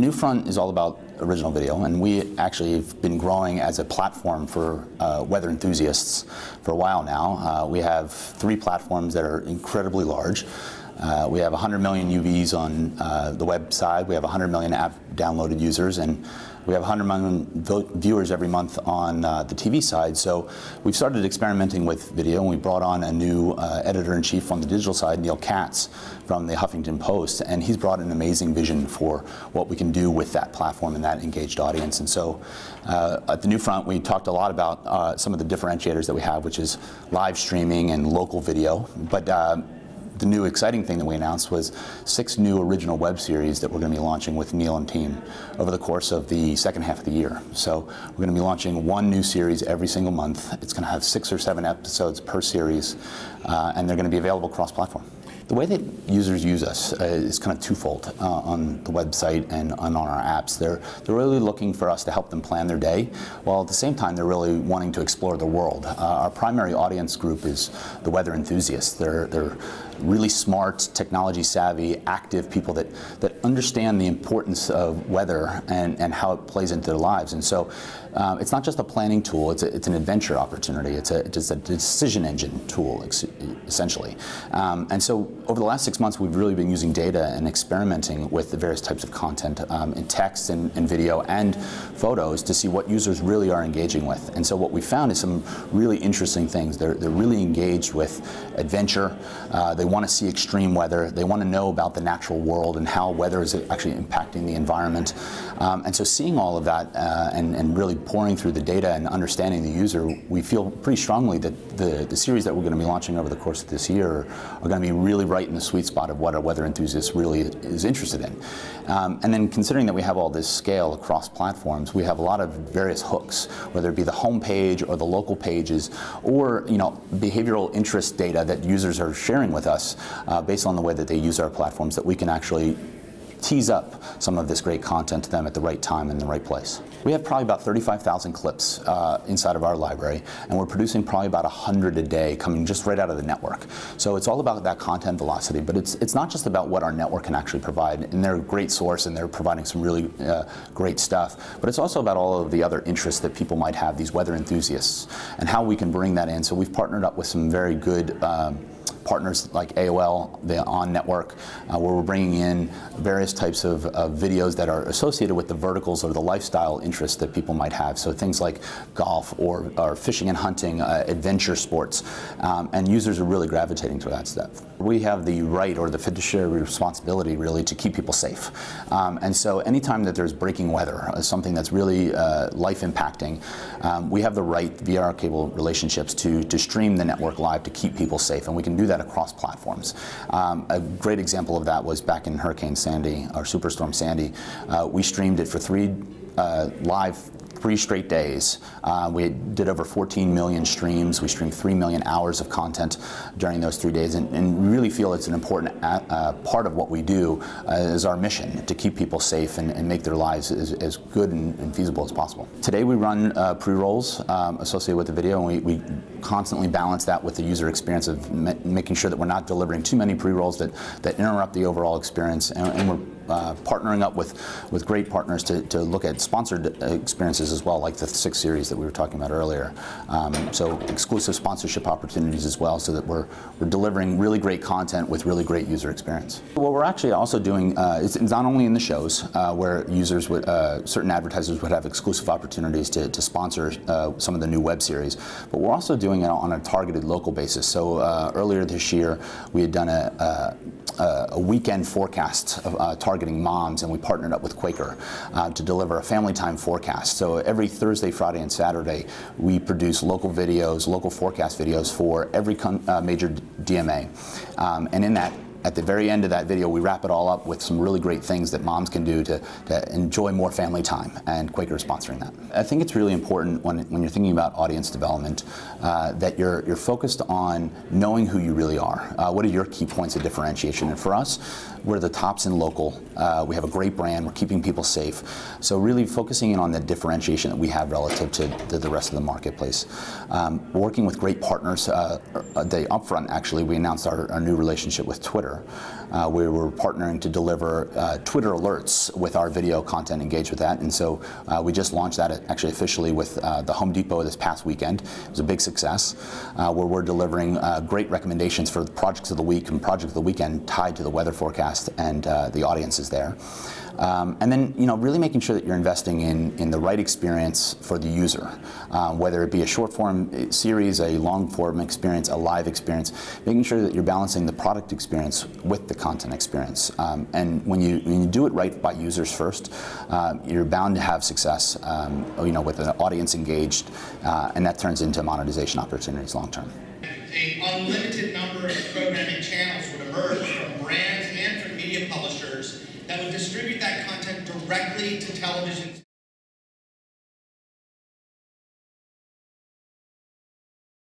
NewFront is all about original video, and we actually have been growing as a platform for weather enthusiasts for a while now. We have 3 platforms that are incredibly large. We have 100 million UVs on the website. We have 100 million app downloaded users, and we have 100 million viewers every month on the TV side. So we've started experimenting with video, and we brought on a new editor-in-chief on the digital side, Neil Katz, from the Huffington Post, and he's brought an amazing vision for what we can do with that platform and that engaged audience. And so at the NewFront, we talked a lot about some of the differentiators that we have, which is live streaming and local video. But the new exciting thing that we announced was 6 new original web series that we're going to be launching with Neil and team over the course of the second half of the year. So we're going to be launching 1 new series every single month. It's going to have 6 or 7 episodes per series, and they're going to be available cross-platform. The way that users use us is kind of twofold on the website and on our apps. They're really looking for us to help them plan their day, while at the same time they're really wanting to explore the world. Our primary audience group is the weather enthusiasts. They're really smart, technology savvy, active people that understand the importance of weather and how it plays into their lives. And so it's not just a planning tool, it's an adventure opportunity. It's a decision engine tool, essentially. And so over the last 6 months, we've really been using data and experimenting with the various types of content in text and video and photos to see what users really are engaging with. And so what we found is some really interesting things. They're really engaged with adventure. They want to see extreme weather. They want to know about the natural world and how weather is actually impacting the environment. And so seeing all of that and really pouring through the data and understanding the user, we feel pretty strongly that the series that we're going to be launching over the course of this year are going to be really right in the sweet spot of what a weather enthusiast really is interested in. And then considering that we have all this scale across platforms, we have a lot of various hooks, whether it be the home page or the local pages, or behavioral interest data that users are sharing with us based on the way that they use our platforms, that we can actually tease up some of this great content to them at the right time and the right place. We have probably about 35,000 clips inside of our library, and we're producing probably about 100 a day coming just right out of the network. So it's all about that content velocity, but it's not just about what our network can actually provide, and they're a great source and they're providing some really great stuff, but it's also about all of the other interests that people might have, these weather enthusiasts, and how we can bring that in. So we've partnered up with some very good partners like AOL, the ON network, where we're bringing in various types of videos that are associated with the verticals or the lifestyle interests that people might have. So things like golf or fishing and hunting, adventure sports, and users are really gravitating to that stuff. We have the right or the fiduciary responsibility really to keep people safe. And so anytime that there's breaking weather, something that's really life impacting, we have the right via our cable relationships to stream the network live to keep people safe, and we can do that across platforms. A great example of that was back in Hurricane Sandy, or Superstorm Sandy. We streamed it for 3 straight days. We did over 14 million streams. We streamed 3 million hours of content during those 3 days, and we really feel it's an important part of what we do is our mission to keep people safe and make their lives as good and feasible as possible. Today we run pre-rolls associated with the video, and we constantly balance that with the user experience of making sure that we're not delivering too many pre-rolls that interrupt the overall experience, and we're partnering up with great partners to look at sponsored experiences as well, like the 6 series that we were talking about earlier. So exclusive sponsorship opportunities as well, so that we're delivering really great content with really great user experience. What we're actually also doing is not only in the shows where users would, certain advertisers would have exclusive opportunities to sponsor some of the new web series, but we're also doing it on a targeted local basis. So earlier this year we had done a weekend forecast of targeting moms, and we partnered up with Quaker to deliver a family time forecast. So every Thursday, Friday, and Saturday we produce local videos, local forecast videos for every major DMA, and in that, at the very end of that video, we wrap it all up with some really great things that moms can do to enjoy more family time, and Quaker is sponsoring that. I think it's really important when you're thinking about audience development that you're focused on knowing who you really are. What are your key points of differentiation? And for us, we're the tops in local. We have a great brand. We're keeping people safe. So really focusing in on the differentiation that we have relative to the rest of the marketplace. Working with great partners. The upfront, actually, we announced our new relationship with Twitter. Twitter. We were partnering to deliver Twitter alerts with our video content engaged with that, and so we just launched that actually officially with the Home Depot this past weekend. It was a big success, where we're delivering great recommendations for projects of the week and project of the weekend tied to the weather forecast and the audiences there. And then, really making sure that you're investing in the right experience for the user, whether it be a short form series, a long form experience, a live experience, making sure that you're balancing the product experience with the content experience. And when you do it right by users first, you're bound to have success, with an audience engaged, and that turns into monetization opportunities long term. An unlimited number of programming channels would emerge from brands and from media publishers that would distribute that content directly to television.